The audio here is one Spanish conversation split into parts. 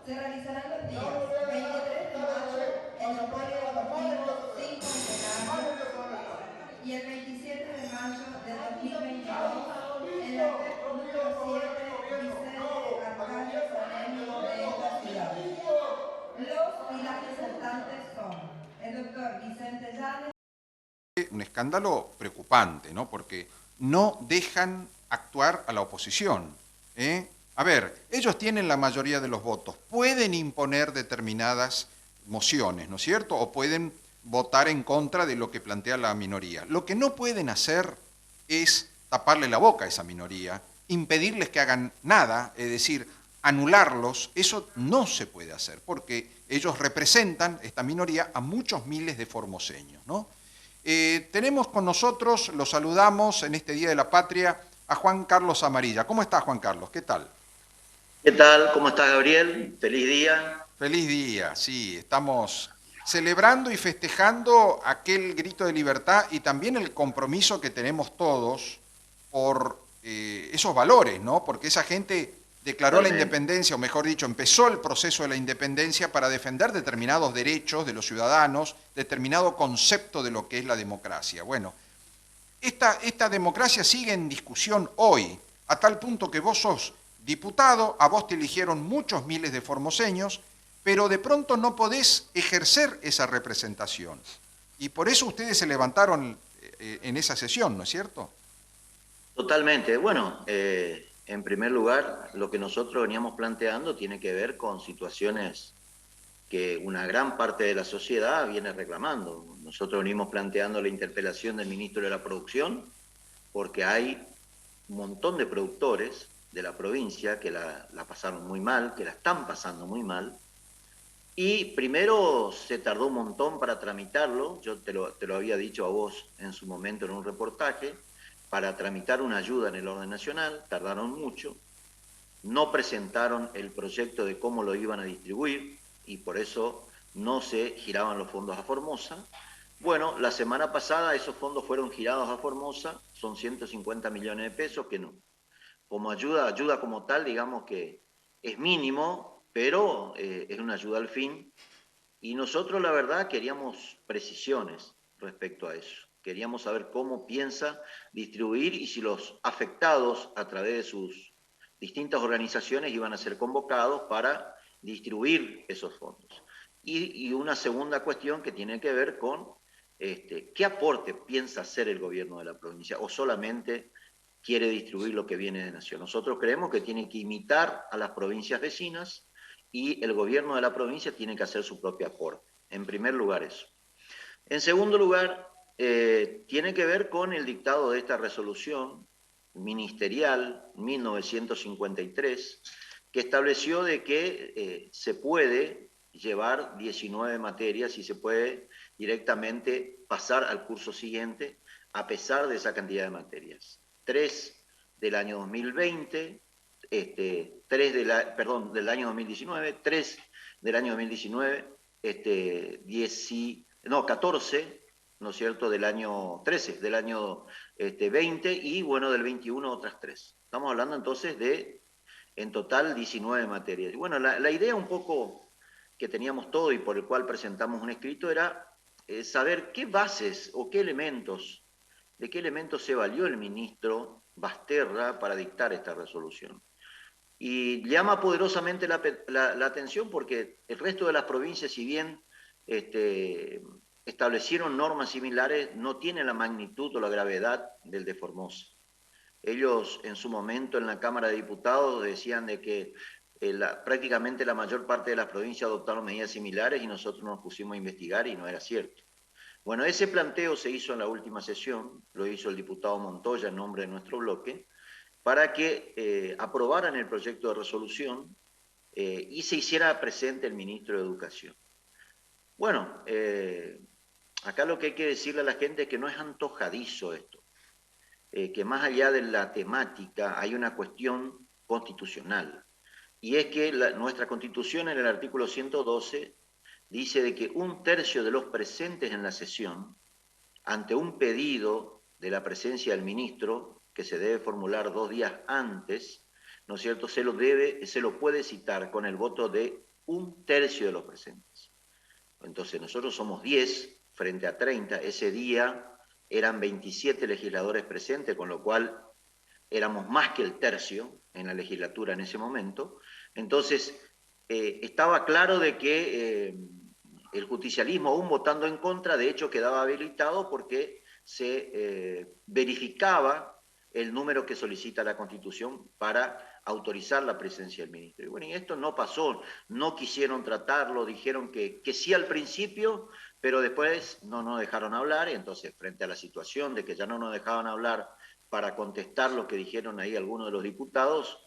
Se realizarán los días 23 de mayo en el Polideportivo 5 Centenario y el 27 de mayo de 2022 en la FEP número 7 Vicente Arcadio Sanemi de esta ciudad. Los y las disertantes son el doctor Vicente Llanes. Un escándalo preocupante, ¿no? Porque no dejan actuar a la oposición. A ver, ellos tienen la mayoría de los votos, pueden imponer determinadas mociones, ¿no es cierto? O pueden votar en contra de lo que plantea la minoría. Lo que no pueden hacer es taparle la boca a esa minoría, impedirles que hagan nada, es decir, anularlos. Eso no se puede hacer, porque ellos representan, esta minoría, a muchos miles de formoseños, ¿no? Tenemos con nosotros, lo saludamos en este Día de la Patria, a Juan Carlos Amarilla. ¿Cómo está, Juan Carlos? ¿Qué tal? ¿Qué tal? ¿Cómo estás, Gabriel? Feliz día. Feliz día, sí, estamos celebrando y festejando aquel grito de libertad y también el compromiso que tenemos todos por esos valores, ¿no? Porque esa gente declaró la Totalmente. independencia, o mejor dicho, empezó el proceso de la independencia para defender determinados derechos de los ciudadanos, determinado concepto de lo que es la democracia. Bueno, esta democracia sigue en discusión hoy, a tal punto que vos sos diputado, a vos te eligieron muchos miles de formoseños, pero de pronto no podés ejercer esa representación. Y por eso ustedes se levantaron en esa sesión, ¿no es cierto? Totalmente. Bueno, en primer lugar, lo que nosotros veníamos planteando tiene que ver con situaciones que una gran parte de la sociedad viene reclamando. Nosotros venimos planteando la interpelación del ministro de la Producción porque hay un montón de productores de la provincia que la pasaron muy mal, que la están pasando muy mal. Y primero se tardó un montón para tramitarlo, yo te lo había dicho a vos en su momento en un reportaje, para tramitar una ayuda en el orden nacional, tardaron mucho, no presentaron el proyecto de cómo lo iban a distribuir y por eso no se giraban los fondos a Formosa. Bueno, la semana pasada esos fondos fueron girados a Formosa, son 150 millones de pesos que no, como ayuda como tal, digamos que es mínimo, pero es una ayuda al fin. Y nosotros, la verdad, queríamos precisiones respecto a eso. Queríamos saber cómo piensa distribuir y si los afectados a través de sus distintas organizaciones iban a ser convocados para distribuir esos fondos. Y una segunda cuestión que tiene que ver con qué aporte piensa hacer el gobierno de la provincia o solamente quiere distribuir lo que viene de Nación. Nosotros creemos que tiene que imitar a las provincias vecinas y el gobierno de la provincia tiene que hacer su propio aporte. En primer lugar eso. En segundo lugar, tiene que ver con el dictado de esta resolución ministerial 1953, que estableció de que se puede llevar 19 materias y se puede directamente pasar al curso siguiente a pesar de esa cantidad de materias. 3 del año 2020, 3 del año 2019, 3 del año 2019, 14, ¿no es cierto?, del año 13, del año 20 y, bueno, del 21 otras 3. Estamos hablando entonces de, en total, 19 materias. Y bueno, la idea un poco que teníamos todo y por el cual presentamos un escrito era saber qué bases o qué elementos, de qué elementos se valió el ministro Basterra para dictar esta resolución. Y llama poderosamente la atención porque el resto de las provincias, si bien establecieron normas similares, no tienen la magnitud o la gravedad del de Formosa. Ellos en su momento en la Cámara de Diputados decían de que prácticamente la mayor parte de las provincias adoptaron medidas similares y nosotros nos pusimos a investigar y no era cierto. Bueno, ese planteo se hizo en la última sesión, lo hizo el diputado Montoya en nombre de nuestro bloque, para que aprobaran el proyecto de resolución y se hiciera presente el ministro de Educación. Bueno, acá lo que hay que decirle a la gente es que no es antojadizo esto, que más allá de la temática hay una cuestión constitucional, y es que nuestra Constitución en el artículo 112 dice de que 1/3 de los presentes en la sesión, ante un pedido de la presencia del ministro, que se debe formular 2 días antes, ¿no es cierto?, se lo puede citar con el voto de 1/3 de los presentes. Entonces nosotros somos 10 frente a 30, ese día eran 27 legisladores presentes, con lo cual éramos más que el tercio en la legislatura en ese momento. Entonces estaba claro de que el justicialismo, aún votando en contra, de hecho quedaba habilitado porque se verificaba el número que solicita la Constitución para autorizar la presencia del ministro. Y bueno, y esto no pasó, no quisieron tratarlo, dijeron que sí al principio, pero después no nos dejaron hablar, y entonces frente a la situación de que ya no nos dejaban hablar para contestar lo que dijeron ahí algunos de los diputados,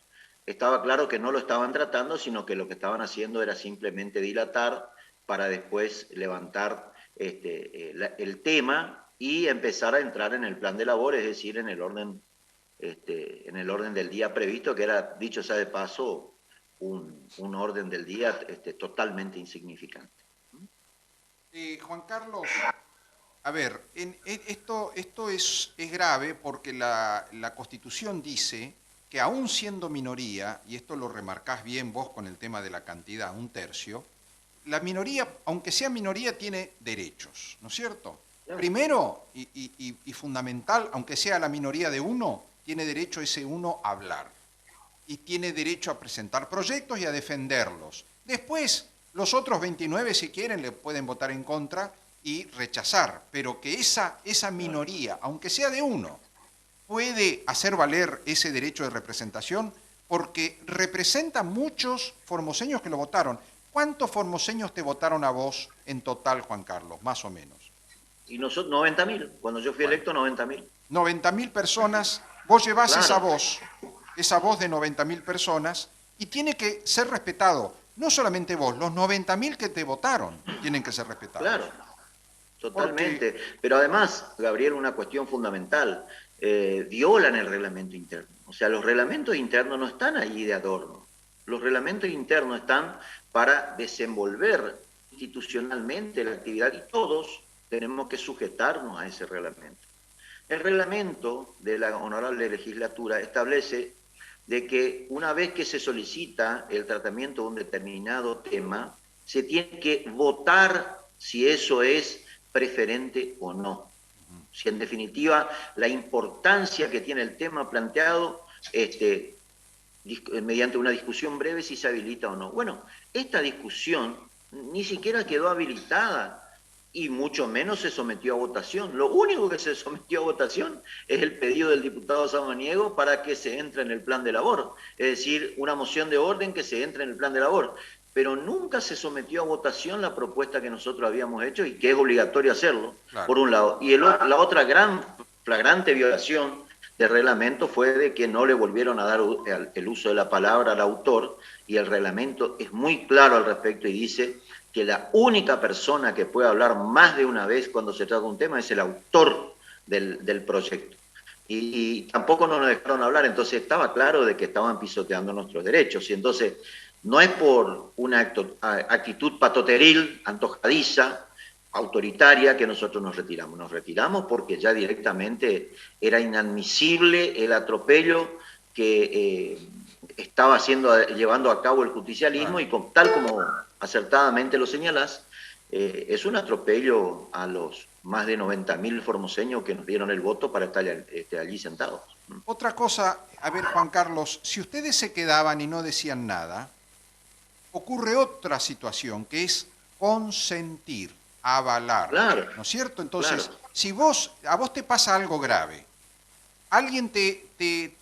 estaba claro que no lo estaban tratando, sino que lo que estaban haciendo era simplemente dilatar para después levantar el tema y empezar a entrar en el plan de labor, es decir, en el orden del día previsto, que era, dicho sea de paso, un orden del día totalmente insignificante. Juan Carlos, a ver, esto es grave porque la Constitución dice que aún siendo minoría, y esto lo remarcás bien vos con el tema de la cantidad, 1/3, la minoría, aunque sea minoría, tiene derechos, ¿no es cierto? Claro. Primero, y fundamental, aunque sea la minoría de uno, tiene derecho ese uno a hablar. Y tiene derecho a presentar proyectos y a defenderlos. Después, los otros 29, si quieren, le pueden votar en contra y rechazar. Pero que esa minoría, aunque sea de uno, puede hacer valer ese derecho de representación porque representa muchos formoseños que lo votaron. ¿Cuántos formoseños te votaron a vos en total, Juan Carlos, más o menos? Y nosotros, 90.000. Cuando yo fui electo, 90.000. 90.000 personas, vos llevás Claro. esa voz de 90.000 personas, y tiene que ser respetado. No solamente vos, los 90.000 que te votaron tienen que ser respetados. Claro, totalmente. Pero además, Gabriel, una cuestión fundamental, violan el reglamento interno. O sea, los reglamentos internos no están ahí de adorno. Los reglamentos internos están para desenvolver institucionalmente la actividad y todos tenemos que sujetarnos a ese reglamento. El reglamento de la honorable legislatura establece de que una vez que se solicita el tratamiento de un determinado tema, se tiene que votar si eso es preferente o no. Si en definitiva la importancia que tiene el tema planteado, mediante una discusión breve, si se habilita o no. Bueno, esta discusión ni siquiera quedó habilitada y mucho menos se sometió a votación. Lo único que se sometió a votación es el pedido del diputado Samaniego para que se entre en el plan de labor, es decir, una moción de orden que se entre en el plan de labor. Pero nunca se sometió a votación la propuesta que nosotros habíamos hecho y que es obligatorio hacerlo, claro, por un lado. Y la otra gran flagrante violación del reglamento fue de que no le volvieron a dar el uso de la palabra al autor, y el reglamento es muy claro al respecto y dice que la única persona que puede hablar más de una vez cuando se trata de un tema es el autor del proyecto. Y tampoco nos dejaron hablar, entonces estaba claro de que estaban pisoteando nuestros derechos. Y entonces no es por una actitud patoteril, antojadiza, autoritaria, que nosotros nos retiramos. Nos retiramos porque ya directamente era inadmisible el atropello que estaba llevando a cabo el justicialismo, y tal como acertadamente lo señalás, es un atropello a los más de 90.000 formoseños que nos dieron el voto para estar allí sentados. Otra cosa, a ver, Juan Carlos, si ustedes se quedaban y no decían nada, ocurre otra situación, que es consentir, avalar, claro, ¿no es cierto? Entonces, claro, si a vos te pasa algo grave, alguien te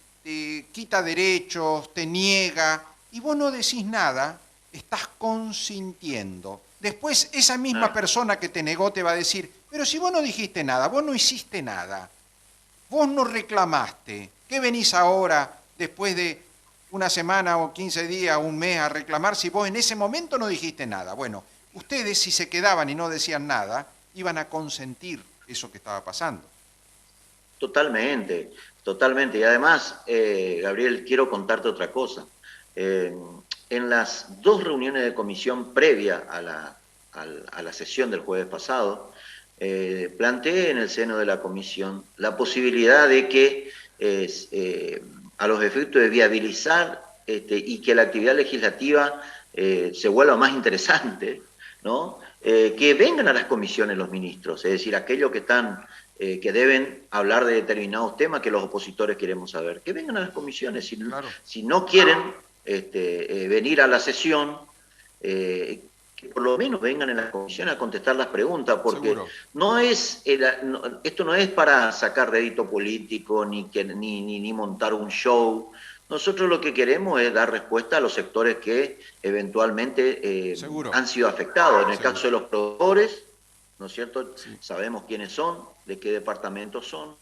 quita derechos, te niega, y vos no decís nada, estás consintiendo. Después esa misma persona que te negó te va a decir, pero si vos no dijiste nada, vos no hiciste nada, vos no reclamaste, ¿qué venís ahora, después de una semana o 15 días, un mes, a reclamar si vos en ese momento no dijiste nada? Bueno, ustedes, si se quedaban y no decían nada, iban a consentir eso que estaba pasando. Totalmente, totalmente. Y además, Gabriel, quiero contarte otra cosa. En las 2 reuniones de comisión previa a la sesión del jueves pasado, planteé en el seno de la comisión la posibilidad de que, a los efectos de viabilizar y que la actividad legislativa se vuelva más interesante, ¿no? Que vengan a las comisiones los ministros, es decir, aquellos que están, que deben hablar de determinados temas que los opositores queremos saber, que vengan a las comisiones. Claro. Si no quieren venir a la sesión, que por lo menos vengan en la comisión a contestar las preguntas, porque Seguro. esto no es para sacar rédito político ni montar un show. Nosotros lo que queremos es dar respuesta a los sectores que eventualmente han sido afectados. En el caso de los productores, ¿no es cierto? Sí. Sabemos quiénes son, de qué departamentos son,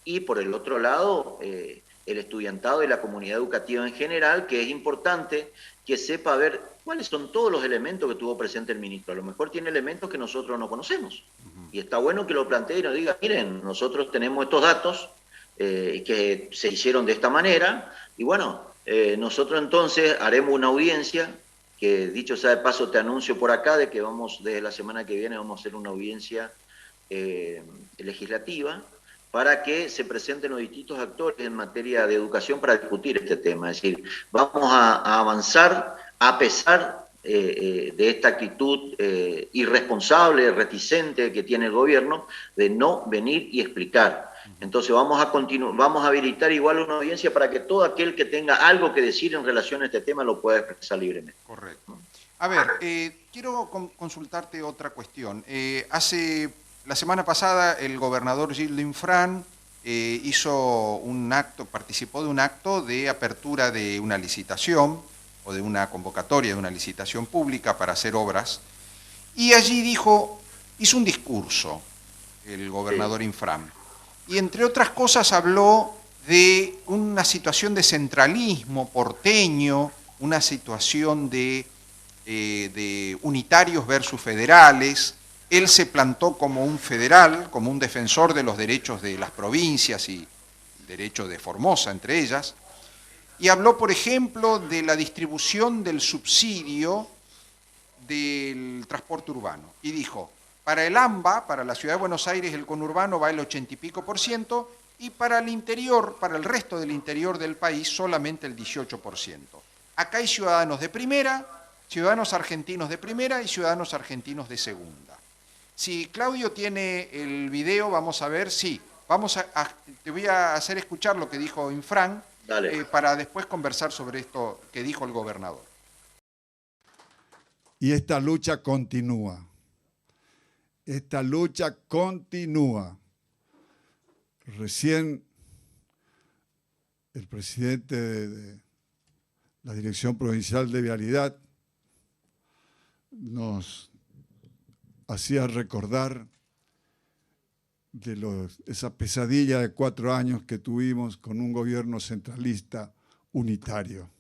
y por el otro lado, el estudiantado y la comunidad educativa en general, que es importante que sepa ver cuáles son todos los elementos que tuvo presente el ministro. A lo mejor tiene elementos que nosotros no conocemos. Y está bueno que lo plantee y nos diga, miren, nosotros tenemos estos datos que se hicieron de esta manera, y bueno, nosotros entonces haremos una audiencia, que dicho sea de paso te anuncio por acá, de que desde la semana que viene vamos a hacer una audiencia legislativa, para que se presenten los distintos actores en materia de educación para discutir este tema. Es decir, vamos a avanzar a pesar de esta actitud irresponsable, reticente que tiene el gobierno de no venir y explicar. Entonces vamos a habilitar igual una audiencia para que todo aquel que tenga algo que decir en relación a este tema lo pueda expresar libremente. Correcto. A ver, quiero consultarte otra cuestión. La semana pasada el gobernador Gilles Linfrán participó de un acto de apertura de una licitación o de una convocatoria de una licitación pública para hacer obras, y allí hizo un discurso el gobernador Linfrán, y entre otras cosas habló de una situación de centralismo porteño, una situación de unitarios versus federales. Él se plantó como un federal, como un defensor de los derechos de las provincias y derechos de Formosa, entre ellas, y habló, por ejemplo, de la distribución del subsidio del transporte urbano. Y dijo, para el AMBA, para la Ciudad de Buenos Aires, el conurbano va el 80 y pico %, y para el interior, para el resto del interior del país, solamente el 18%. Acá hay ciudadanos de primera, ciudadanos argentinos de primera y ciudadanos argentinos de segunda. Si Claudio tiene el video, vamos a ver, sí, te voy a hacer escuchar lo que dijo Linfrán para después conversar sobre esto que dijo el gobernador. Y esta lucha continúa. Esta lucha continúa. Recién el presidente de la Dirección Provincial de Vialidad nos hacía recordar de esa pesadilla de 4 años que tuvimos con un gobierno centralista unitario,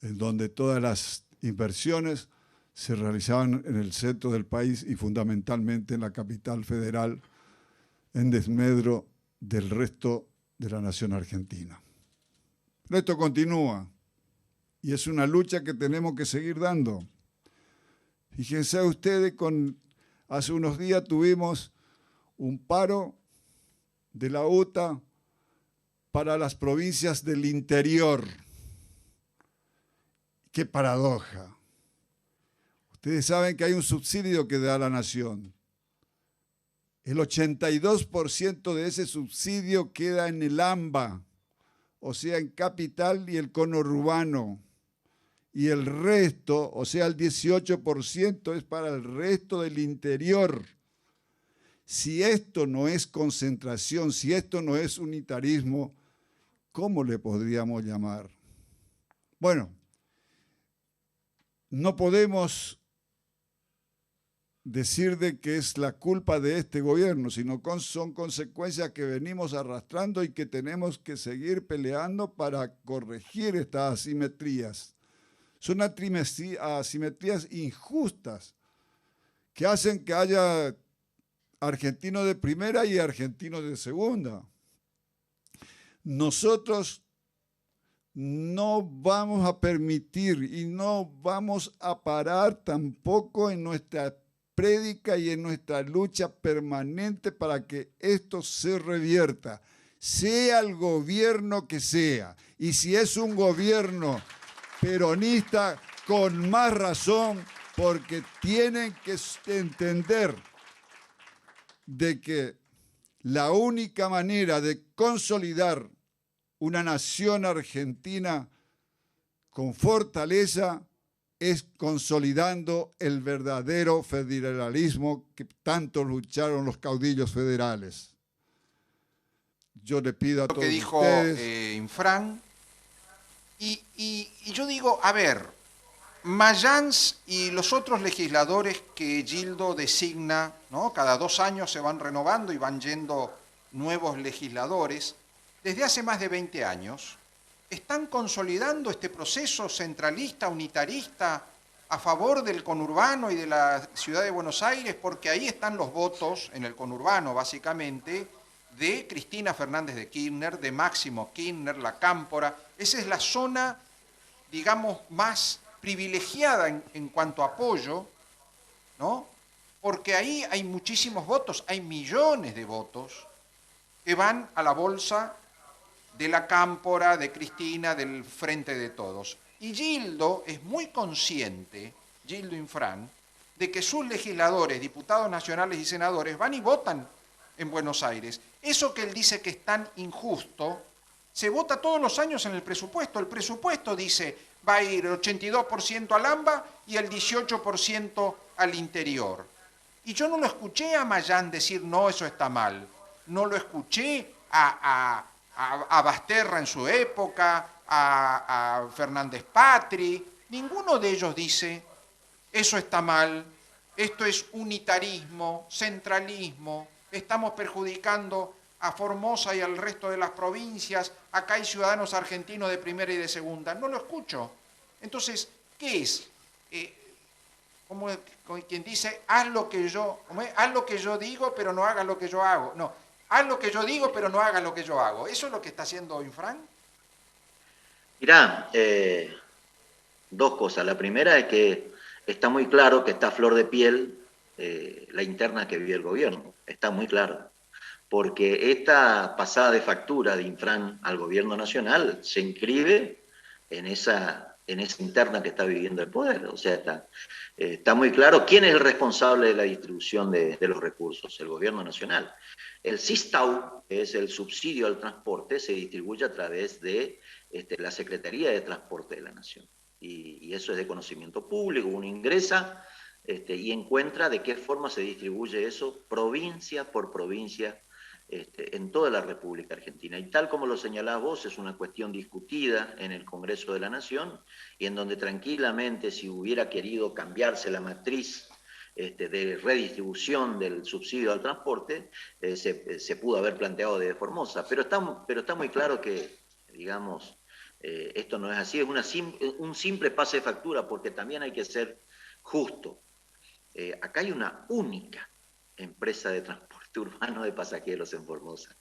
en donde todas las inversiones se realizaban en el centro del país y fundamentalmente en la capital federal, en desmedro del resto de la nación argentina. Pero esto continúa y es una lucha que tenemos que seguir dando. Fíjense ustedes, hace unos días tuvimos un paro de la UTA para las provincias del interior. ¡Qué paradoja! Ustedes saben que hay un subsidio que da la nación. El 82% de ese subsidio queda en el AMBA, o sea, en capital y el conurbano. Y el resto, o sea, el 18% es para el resto del interior. Si esto no es concentración, si esto no es unitarismo, ¿cómo le podríamos llamar? Bueno, no podemos decir de que es la culpa de este gobierno, sino son consecuencias que venimos arrastrando y que tenemos que seguir peleando para corregir estas asimetrías. Son asimetrías injustas que hacen que haya argentinos de primera y argentinos de segunda. Nosotros no vamos a permitir y no vamos a parar tampoco en nuestra prédica y en nuestra lucha permanente para que esto se revierta. sea el gobierno que sea. Y si es un gobierno peronista, con más razón, porque tienen que entender de que la única manera de consolidar una nación argentina con fortaleza es consolidando el verdadero federalismo que tanto lucharon los caudillos federales. Yo le pido a Lo todos que dijo ustedes... Infran, y yo digo, a ver, Mayans y los otros legisladores que Gildo designa, ¿no? Cada 2 años se van renovando y van yendo nuevos legisladores, desde hace más de 20 años, están consolidando este proceso centralista, unitarista, a favor del conurbano y de la ciudad de Buenos Aires, porque ahí están los votos, en el conurbano básicamente, de Cristina Fernández de Kirchner, de Máximo Kirchner, la Cámpora. Esa es la zona, digamos, más privilegiada en cuanto a apoyo, ¿no? Porque ahí hay muchísimos votos, hay millones de votos que van a la bolsa de la Cámpora, de Cristina, del Frente de Todos. Y Gildo es muy consciente, Gildo Infran, de que sus legisladores, diputados nacionales y senadores van y votan en Buenos Aires. Eso que él dice que es tan injusto, se vota todos los años en el presupuesto. El presupuesto dice, va a ir el 82% al AMBA y el 18% al interior. Y yo no lo escuché a Mayán decir, no, eso está mal. No lo escuché a Basterra en su época, a Fernández Patri. Ninguno de ellos dice, eso está mal, esto es unitarismo, centralismo, estamos perjudicando a Formosa y al resto de las provincias, acá hay ciudadanos argentinos de primera y de segunda. No lo escucho. Entonces, ¿qué es? Como quien dice, haz lo que yo digo, pero no hagas lo que yo hago. No, haz lo que yo digo, pero no hagas lo que yo hago. ¿Eso es lo que está haciendo Infran? Mirá, 2 cosas. La primera es que está muy claro que está a flor de piel la interna que vive el gobierno. Está muy claro. Porque esta pasada de factura de Infran al gobierno nacional se inscribe en esa interna que está viviendo el poder. O sea, está muy claro quién es el responsable de la distribución de los recursos, el gobierno nacional. El SISTAU, que es el subsidio al transporte, se distribuye a través de la Secretaría de Transporte de la Nación. Y eso es de conocimiento público, uno ingresa y encuentra de qué forma se distribuye eso provincia por provincia en toda la República Argentina. Y tal como lo señalás vos, es una cuestión discutida en el Congreso de la Nación y en donde tranquilamente, si hubiera querido cambiarse la matriz de redistribución del subsidio al transporte, se pudo haber planteado desde Formosa. Pero está muy claro que, digamos, esto no es así, es un simple pase de factura, porque también hay que ser justo. Acá hay una única empresa de transporte urbano de pasajeros en Formosa,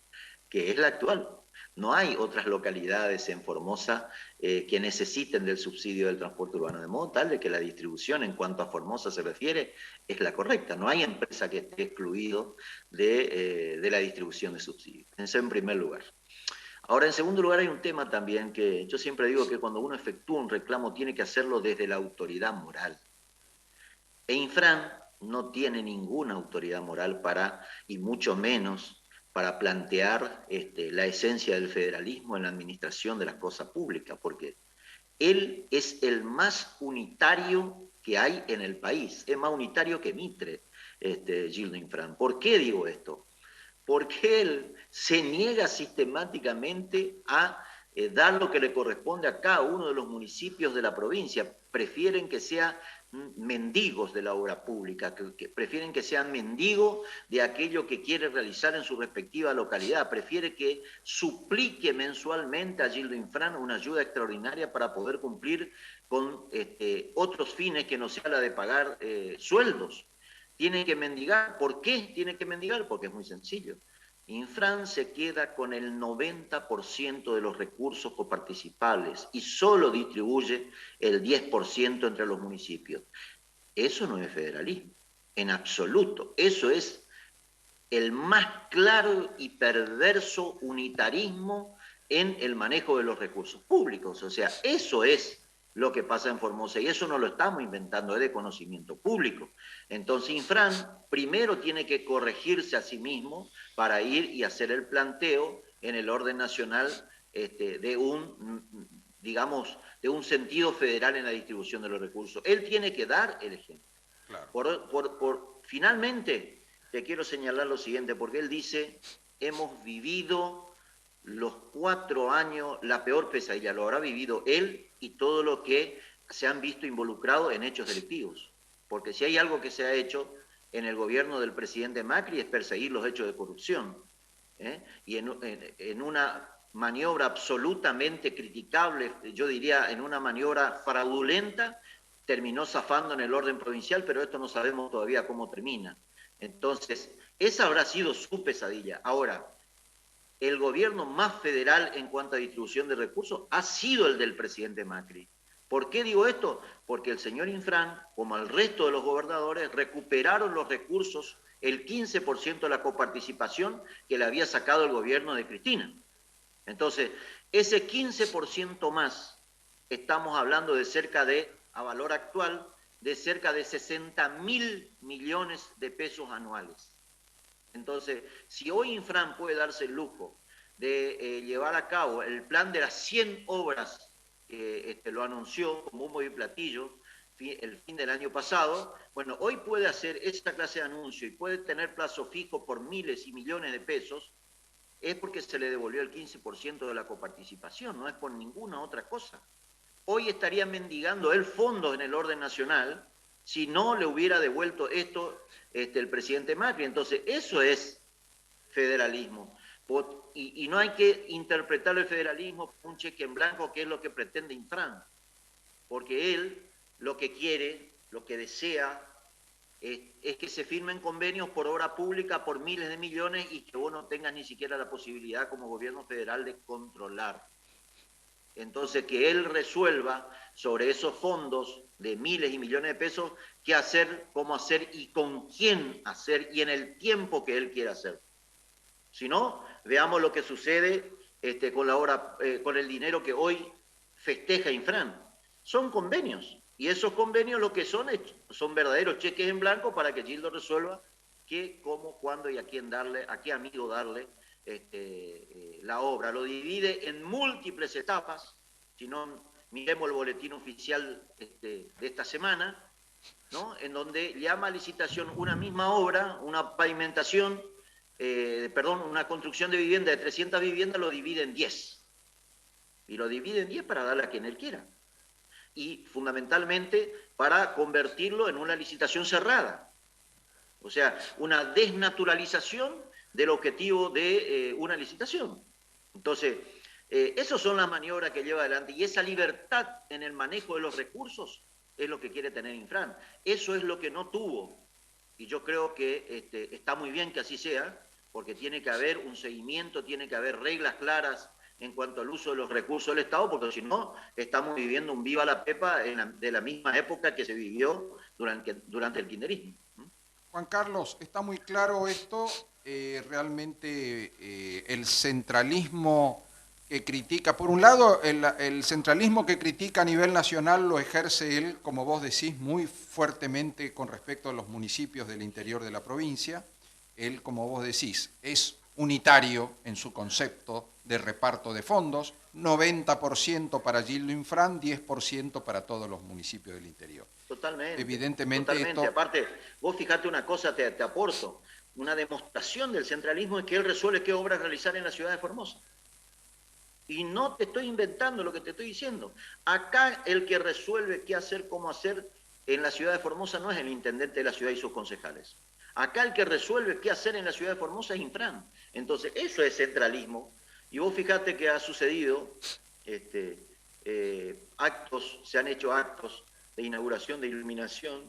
que es la actual. No hay otras localidades en Formosa que necesiten del subsidio del transporte urbano, de modo tal de que la distribución en cuanto a Formosa se refiere es la correcta. No hay empresa que esté excluido de la distribución de subsidios. Eso en primer lugar. Ahora, en segundo lugar, hay un tema también que yo siempre digo que cuando uno efectúa un reclamo tiene que hacerlo desde la autoridad moral. E Infran no tiene ninguna autoridad moral y mucho menos para plantear la esencia del federalismo en la administración de las cosas públicas, porque él es el más unitario que hay en el país, es más unitario que Mitre, Gildo Infran. ¿Por qué digo esto? Porque él se niega sistemáticamente a dar lo que le corresponde a cada uno de los municipios de la provincia. Prefieren que sean mendigos de la obra pública, que prefieren que sean mendigos de aquello que quiere realizar en su respectiva localidad. Prefiere que suplique mensualmente a Gildo Infran una ayuda extraordinaria para poder cumplir con otros fines que no sea la de pagar sueldos. Tiene que mendigar. ¿Por qué tiene que mendigar? Porque es muy sencillo. Infran se queda con el 90% de los recursos coparticipables y solo distribuye el 10% entre los municipios. Eso no es federalismo, en absoluto. Eso es el más claro y perverso unitarismo en el manejo de los recursos públicos. O sea, eso es lo que pasa en Formosa y eso no lo estamos inventando, es de conocimiento público. Entonces Infran primero tiene que corregirse a sí mismo para ir y hacer el planteo en el orden nacional de un, digamos, de un sentido federal en la distribución de los recursos. Él tiene que dar el ejemplo. Claro. Finalmente, te quiero señalar lo siguiente, porque él dice, hemos vivido los 4 años, la peor pesadilla, lo habrá vivido él y todo lo que se han visto involucrados en hechos delictivos. Porque si hay algo que se ha hecho en el gobierno del presidente Macri es perseguir los hechos de corrupción. Y en una maniobra absolutamente criticable, yo diría en una maniobra fraudulenta, terminó zafando en el orden provincial, pero esto no sabemos todavía cómo termina. Entonces, esa habrá sido su pesadilla. Ahora, el gobierno más federal en cuanto a distribución de recursos ha sido el del presidente Macri. ¿Por qué digo esto? Porque el señor Infran, como el resto de los gobernadores, recuperaron los recursos, el 15% de la coparticipación que le había sacado el gobierno de Cristina. Entonces, ese 15% más, estamos hablando de cerca de, a valor actual, de cerca de 60.000 millones de pesos anuales. Entonces, si hoy Infran puede darse el lujo de llevar a cabo el plan de las 100 obras que lo anunció como bombo y platillo el fin del año pasado, bueno, hoy puede hacer esta clase de anuncio y puede tener plazo fijo por miles y millones de pesos, es porque se le devolvió el 15% de la coparticipación, no es por ninguna otra cosa. Hoy estaría mendigando el fondo en el orden nacional si no le hubiera devuelto esto el presidente Macri. Entonces, eso es federalismo. Y no hay que interpretar el federalismo como un cheque en blanco, que es lo que pretende Infran. Porque él lo que quiere, lo que desea, es que se firmen convenios por obra pública por miles de millones y que vos no tengas ni siquiera la posibilidad como gobierno federal de controlar. Entonces, que él resuelva sobre esos fondos de miles y millones de pesos qué hacer, cómo hacer y con quién hacer y en el tiempo que él quiera hacer. Si no, veamos lo que sucede con el dinero que hoy festeja Infran. Son convenios y esos convenios lo que son verdaderos cheques en blanco para que Gildo resuelva qué, cómo, cuándo y a quién darle, a qué amigo darle la obra. Lo divide en múltiples etapas, si no miremos el boletín oficial de esta semana, ¿no? En donde llama a licitación una misma obra, una pavimentación, una construcción de vivienda de 300 viviendas, lo divide en 10. Y lo divide en 10 para darle a quien él quiera. Y fundamentalmente para convertirlo en una licitación cerrada. O sea, una desnaturalización del objetivo de una licitación. Entonces, esas son las maniobras que lleva adelante y esa libertad en el manejo de los recursos es lo que quiere tener Infran. Eso es lo que no tuvo y yo creo que está muy bien que así sea porque tiene que haber un seguimiento, tiene que haber reglas claras en cuanto al uso de los recursos del Estado, porque si no, estamos viviendo un viva la pepa de la misma época que se vivió durante el kirchnerismo. Juan Carlos, está muy claro esto. Realmente el centralismo que critica, por un lado, el centralismo que critica a nivel nacional lo ejerce él, como vos decís, muy fuertemente con respecto a los municipios del interior de la provincia. Él, como vos decís, es unitario en su concepto de reparto de fondos, 90% para Gildo Infran, 10% para todos los municipios del interior. Totalmente. Evidentemente totalmente. esto... Aparte, vos fijate una cosa, te aporto. Una demostración del centralismo es que él resuelve qué obras realizar en la ciudad de Formosa. Y no te estoy inventando lo que te estoy diciendo. Acá el que resuelve qué hacer, cómo hacer en la ciudad de Formosa no es el intendente de la ciudad y sus concejales. Acá el que resuelve qué hacer en la ciudad de Formosa es Infran. Entonces, eso es centralismo. Y vos fijate que ha sucedido se han hecho actos de inauguración, de iluminación,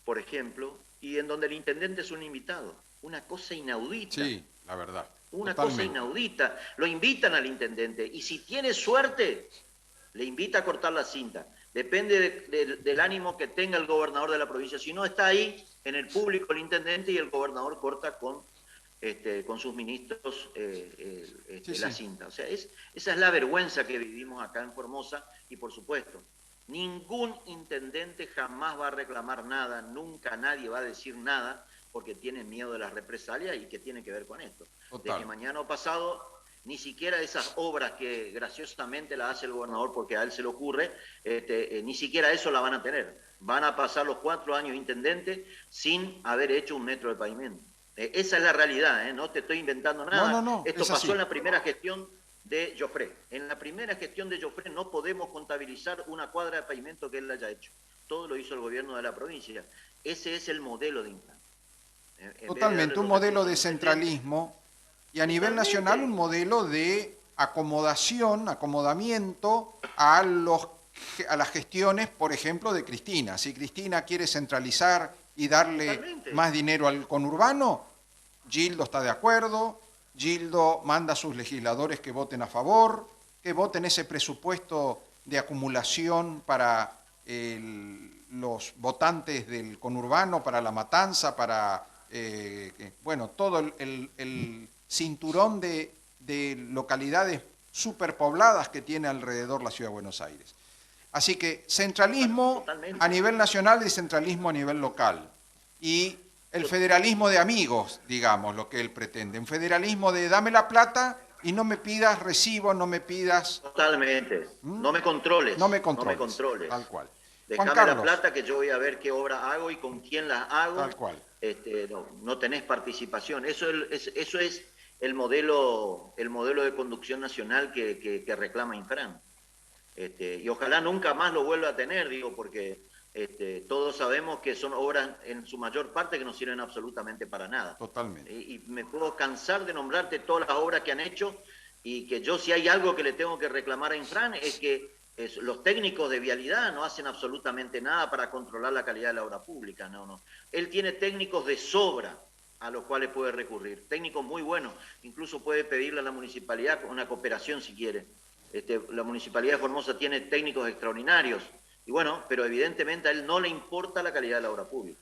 por ejemplo, y en donde el intendente es un invitado. Una cosa inaudita. Sí, la verdad. Una Totalmente. cosa inaudita. Lo invitan al intendente y si tiene suerte, le invita a cortar la cinta. Depende del ánimo que tenga el gobernador de la provincia. Si no, está ahí en el público el intendente y el gobernador corta con con sus ministros Sí, la sí. cinta. O sea, esa es la vergüenza que vivimos acá en Formosa y por supuesto, ningún intendente jamás va a reclamar nada, nunca nadie va a decir nada porque tiene miedo de las represalias y que tiene que ver con esto. Total. De que mañana o pasado ni siquiera esas obras que graciosamente las hace el gobernador porque a él se le ocurre, ni siquiera eso la van a tener. Van a pasar los 4 años intendentes sin haber hecho un metro de pavimento. Esa es la realidad, no te estoy inventando nada. No, Esto es pasó así. en la primera gestión de Joffre. En la primera gestión de Joffre no podemos contabilizar una cuadra de pavimento que él haya hecho. Todo lo hizo el gobierno de la provincia. Ese es el modelo de Infran. Totalmente, un modelo de centralismo y a nivel nacional un modelo de acomodación, acomodamiento a las gestiones, por ejemplo, de Cristina. Si Cristina quiere centralizar y darle Totalmente. más dinero al conurbano, Gildo está de acuerdo, Gildo manda a sus legisladores que voten a favor, que voten ese presupuesto de acumulación para los votantes del conurbano, para La Matanza, para bueno, todo el cinturón de localidades superpobladas que tiene alrededor la Ciudad de Buenos Aires. Así que centralismo Totalmente. a nivel nacional y centralismo a nivel local. Y el federalismo de amigos, digamos, lo que él pretende. Un federalismo de dame la plata y no me pidas recibo, no me pidas... Totalmente. No me controles. No me controles. No me controles. Tal cual. Déjame Juan la Carlos. plata que yo voy a ver qué obra hago y con quién las hago. Tal cual. No tenés participación. Eso es el modelo de conducción nacional que reclama Infran. Y ojalá nunca más lo vuelva a tener, digo, porque todos sabemos que son obras en su mayor parte que no sirven absolutamente para nada. Totalmente. Y me puedo cansar de nombrarte todas las obras que han hecho y que yo, si hay algo que le tengo que reclamar a Infran, es que los técnicos de vialidad no hacen absolutamente nada para controlar la calidad de la obra pública. No. Él tiene técnicos de sobra a los cuales puede recurrir, técnicos muy buenos, incluso puede pedirle a la municipalidad una cooperación si quiere. La Municipalidad de Formosa tiene técnicos extraordinarios, y bueno, pero evidentemente a él no le importa la calidad de la obra pública.